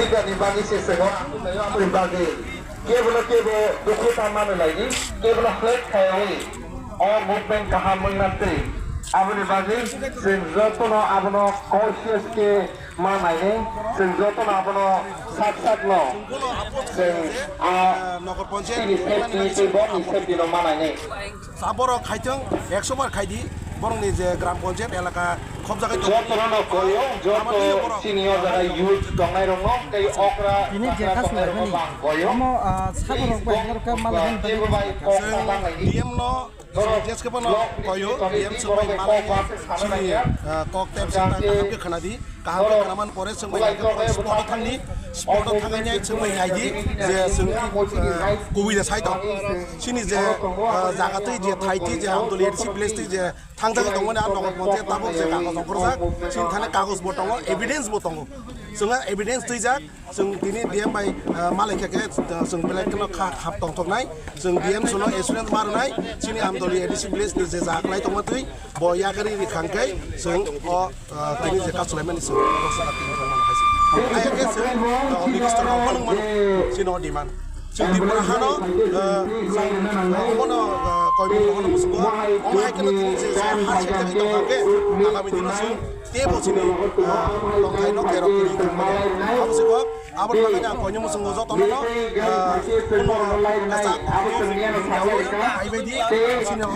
Ketika di bagi seseorang aku kayak berbagi, kebo duku taman lagi, kebo flat kayak all movement kahamun nanti. Abu di bagi, senjotono abono conscious ke mana ini, senjotono abono sat lo, sen নগর panchayat ini safety bom safety no mana ini. সাবর খাইতেন 100 বার খাইদি বরং যে গ্রাম পঞ্চায়েত এলাকা সব জায়গায় Jotono no koyo, joto senior jaga youth dongai rongo, kay okra ini jekas lagi nih. Kamu sabar banyak ke malah kebo bayi okra bang lagi. DM নো জেস কেবন কয়ো DM সবাই মালাই চিনি কক টেপ সেন্টার কাহামকে খানাদি কাহামকে খানামান পরে সবাই স্পট থাংনি স্পট থাंगायनाय সবাই नायदि जे जों कोविड साइड सिनि जे जागातै जे थाइति जे आन्दोलित सिप्लेसति जे थांजागा दंमोन आ नगर पञ्चायत ताबो जे कागज अंफरजाक सिन थाने कागज बो दङ एभिडेन्स बो दङ जोंहा एभिडेन्स दैजाक जों दिनै डिएम बाय मालायखाके जों बेलेगनो खाप दंथकनाय जों डिएम सुनो एसुरेन्स मारनाय सिनि आन्दोलित सिप्लेस नि जे जागलाय दंमोन बयागरि रिखांकै जों अ दिनै जे कासुलायमानि जों दसरा तिन दंमोन हायसि आयके जों मिनिस्टार दंमोन सिनो डिमान्ड जों दिबरा हानो अमनो कयबो दङ मुसुगो अहायकेनो दिनै जे हासे जाय दंखाके आगामी दिनाव जों तेबोसिनि दंखाय न केरो करि थांबाय हाबसिगो आबाद लागाय आं कयनो मुसुगो जतनो कोनो गासा आइबायदि सिनो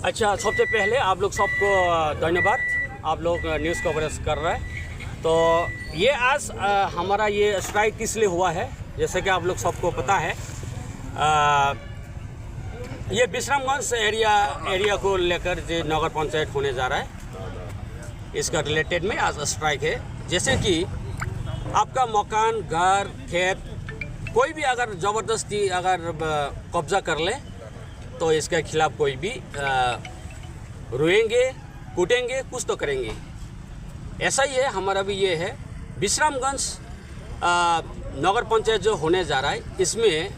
अच्छा, सबसे पहले आप लोग सबको धन्यवाद। आप लोग न्यूज़ कवरेज कर रहे हैं। तो ये आज हमारा ये स्ट्राइक किस लिए हुआ है, जैसे कि आप लोग सबको पता है, ये विश्रामगंज एरिया को लेकर जो नगर पंचायत होने जा रहा है, इसका रिलेटेड में आज स्ट्राइक है। जैसे कि आपका मकान, घर, खेत कोई भी अगर ज़बरदस्ती अगर कब्जा कर ले तो इसके खिलाफ कोई भी रोएंगे, कूटेंगे, कुछ तो करेंगे। ऐसा ही है, हमारा भी ये है। विश्रामगंज नगर पंचायत जो होने जा रहा है, इसमें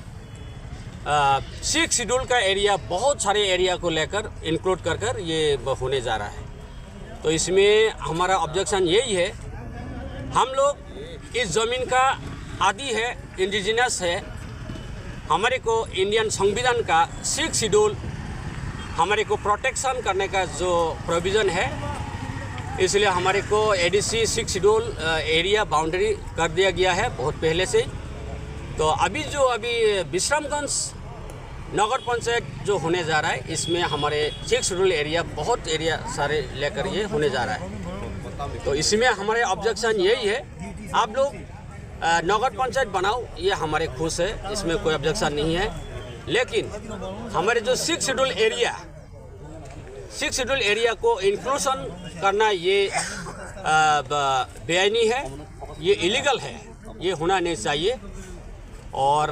6 शेड्यूल का एरिया, बहुत सारे एरिया को लेकर इंक्लूड कर ये होने जा रहा है। तो इसमें हमारा ऑब्जेक्शन यही है, हम लोग इस ज़मीन का आदि है, इंडिजिनस है। हमारे को इंडियन संविधान का 6 शेड्यूल हमारे को प्रोटेक्शन करने का जो प्रोविज़न है, इसलिए हमारे को एडीसी 6 शेड्यूल एरिया बाउंड्री कर दिया गया है बहुत पहले से। तो अभी विश्रामगंज नगर पंचायत जो होने जा रहा है, इसमें हमारे 6 शेड्यूल एरिया, बहुत एरिया सारे लेकर ये होने जा रहा है। तो इसमें हमारे ऑब्जेक्शन यही है, आप लोग नगर पंचायत बनाओ, ये हमारे खुश है, इसमें कोई ऑब्जेक्शन नहीं है। लेकिन हमारे जो 6 शेड्यूल एरिया को इंक्लूशन करना ये बेआईनी है, ये इलीगल है, ये होना नहीं चाहिए। और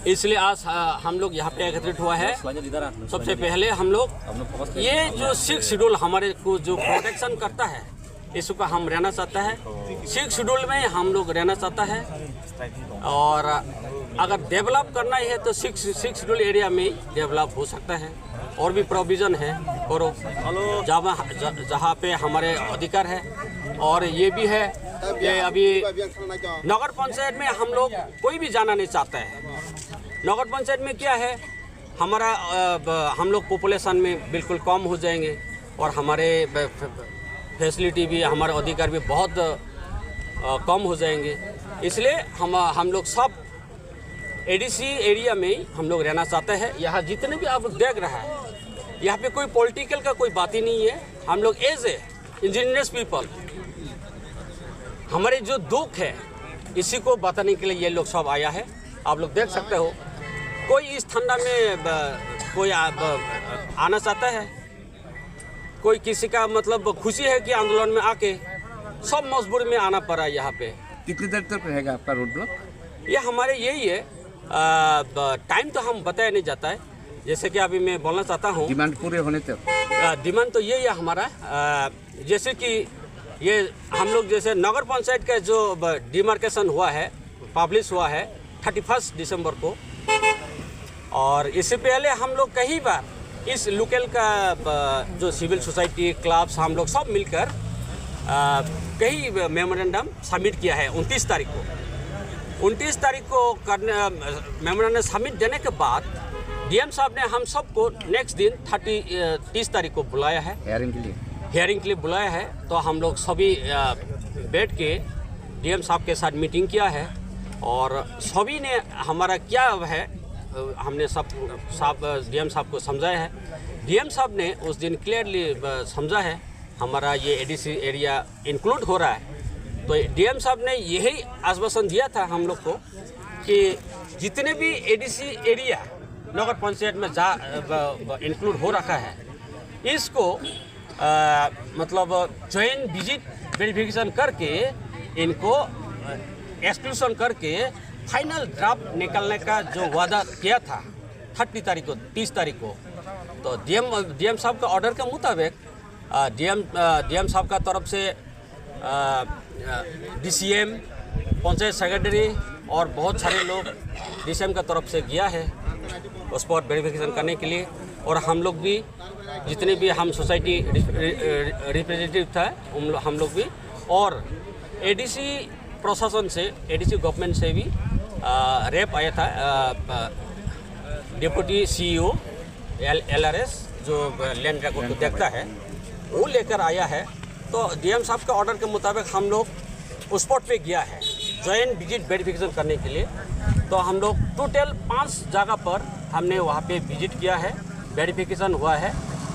इसलिए आज हम लोग यहाँ पे एकत्रित हुआ है। सबसे पहले हम लोग ये जो 6 शेड्यूल हमारे को जो प्रोटेक्शन करता है, इसको हम रहना चाहता है। 6 शेड्यूल में हम लोग रहना चाहता है। और अगर डेवलप करना ही है तो 6 शेड्यूल एरिया में डेवलप हो सकता है। और भी प्रोविज़न है, करो जहाँ पे हमारे अधिकार है। और ये भी है कि अभी नगर पंचायत में हम लोग कोई भी जाना नहीं चाहता है। नगर पंचायत में क्या है, हमारा हम लोग पॉपुलेशन में बिल्कुल कम हो जाएंगे और हमारे फैसिलिटी भी, हमारे अधिकार भी बहुत कम हो जाएंगे। इसलिए हम लोग सब एडीसी एरिया में ही हम लोग रहना चाहते हैं। यहाँ जितने भी आप देख रहा है, यहाँ पे कोई पॉलिटिकल का कोई बात ही नहीं है। हम लोग एज ए इंजीनियर्स पीपल, हमारे जो दुख है इसी को बताने के लिए ये लोग सब आया है। आप लोग देख सकते हो, कोई इस ठंडा में कोई आना चाहता है, कोई किसी का मतलब खुशी है कि आंदोलन में आके सब मजबूरी में आना पड़ा यहाँ पे। कितनी देर तक रहेगा आपका रोड ब्लॉक? ये हमारे यही है, टाइम तो हम बताया नहीं जाता है। जैसे कि अभी मैं बोलना चाहता हूँ, डिमांड पूरे होने तक डिमांड तो यही है हमारा। जैसे कि ये हम लोग जैसे नगर पंचायत का जो डिमार्केशन हुआ है, पब्लिश हुआ है 31 दिसंबर को। और इससे पहले हम लोग कई बार इस लोकल का जो सिविल सोसाइटी क्लब्स हम लोग सब मिलकर कई मेमोरेंडम सबमिट किया है 29 तारीख को। 29 तारीख को करने मेमोरेंडम सबमिट देने के बाद डीएम साहब ने हम सबको नेक्स्ट दिन 30 तारीख को बुलाया है हियरिंग के लिए बुलाया है। तो हम लोग सभी बैठ के डीएम साहब के साथ मीटिंग किया है और सभी ने हमारा क्या है हमने सब डीएम साहब को समझाया है। डीएम साहब ने उस दिन क्लियरली समझा है हमारा ये एडीसी एरिया इंक्लूड हो रहा है। तो डीएम साहब ने यही आश्वासन दिया था हम लोग को कि जितने भी एडीसी एरिया नगर पंचायत में इंक्लूड हो रखा है इसको मतलब जॉइंट विजिट वेरिफिकेशन करके इनको एक्सक्लूशन करके फाइनल ड्राफ्ट निकालने का जो वादा किया था 30 तारीख को। तो डीएम साहब का ऑर्डर के मुताबिक डीएम साहब का तरफ से डीसीएम पंचायत सेक्रेटरी और बहुत सारे लोग डीसीएम का तरफ से गया है स्पॉट वेरिफिकेशन करने के लिए। और हम लोग भी जितने भी हम सोसाइटी रिप्रेजेंटेटिव था हम लोग भी और एडीसी प्रशासन से एडीसी गवर्नमेंट से भी रेप आया था डिप्टी सीईओ एलआरएस जो लैंड रिकॉर्ड को देखता है वो लेकर आया है। तो डीएम साहब का ऑर्डर के मुताबिक हम लोग उस स्पॉट पे गया है जॉइंट विजिट वेरिफिकेशन करने के लिए। तो हम लोग टोटल 5 जगह पर हमने वहाँ पे विजिट किया है, वेरिफिकेशन हुआ है।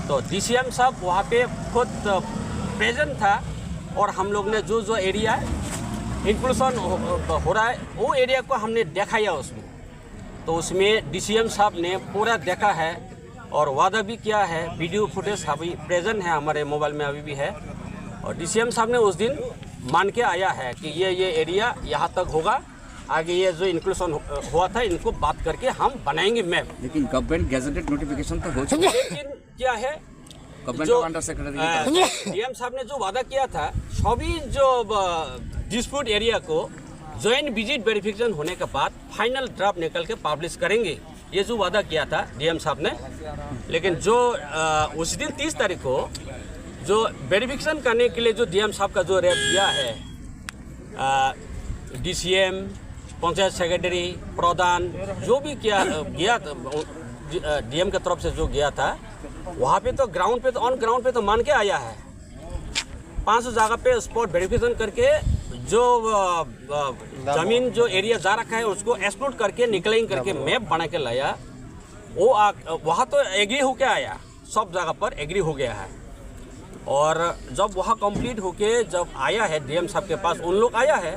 तो डीसीएम साहब वहाँ पे खुद प्रेजेंट था और हम लोग ने जो एरिया इंक्लूशन हो रहा है वो एरिया को हमने दिखाया उसमें। तो उसमें डीसीएम साहब ने पूरा देखा है और वादा भी किया है। वीडियो फुटेज अभी प्रेजेंट है हमारे मोबाइल में अभी भी है। और डीसीएम साहब ने उस दिन मान के आया है कि ये एरिया यहाँ तक होगा, आगे ये जो इंक्लूशन हुआ था इनको बात करके हम बनाएंगे मैप। लेकिन गवर्नमेंट गैजेटेड नोटिफिकेशन तो हो चुका है। लेकिन क्या है जो अंडर सेक्रेटरी डीएम साहब ने जो वादा किया था सभी जो डिस्प्यूट एरिया को जॉइंट विजिट वेरिफिकेशन होने के बाद फाइनल ड्राफ्ट निकल के पब्लिश करेंगे, ये जो वादा किया था डीएम साहब ने। लेकिन जो उस दिन 30 तारीख को जो वेरिफिकेशन करने के लिए जो डीएम साहब का जो रेप दिया है डीसीएम पंचायत सेक्रेटरी प्रधान जो भी गया डीएम की तरफ से जो गया था वहाँ पे तो ग्राउंड पे तो ऑन ग्राउंड पे तो मान के आया है। 500 जगह पे स्पॉट वेरिफिकेशन करके जो जमीन जो एरिया जा रखा है उसको एक्सप्लोर करके निकलिंग करके मैप बना के लाया। वो वहाँ तो एग्री होके आया, सब जगह पर एग्री हो गया है। और जब वहाँ कंप्लीट होके जब आया है डीएम साहब के पास उन लोग आया है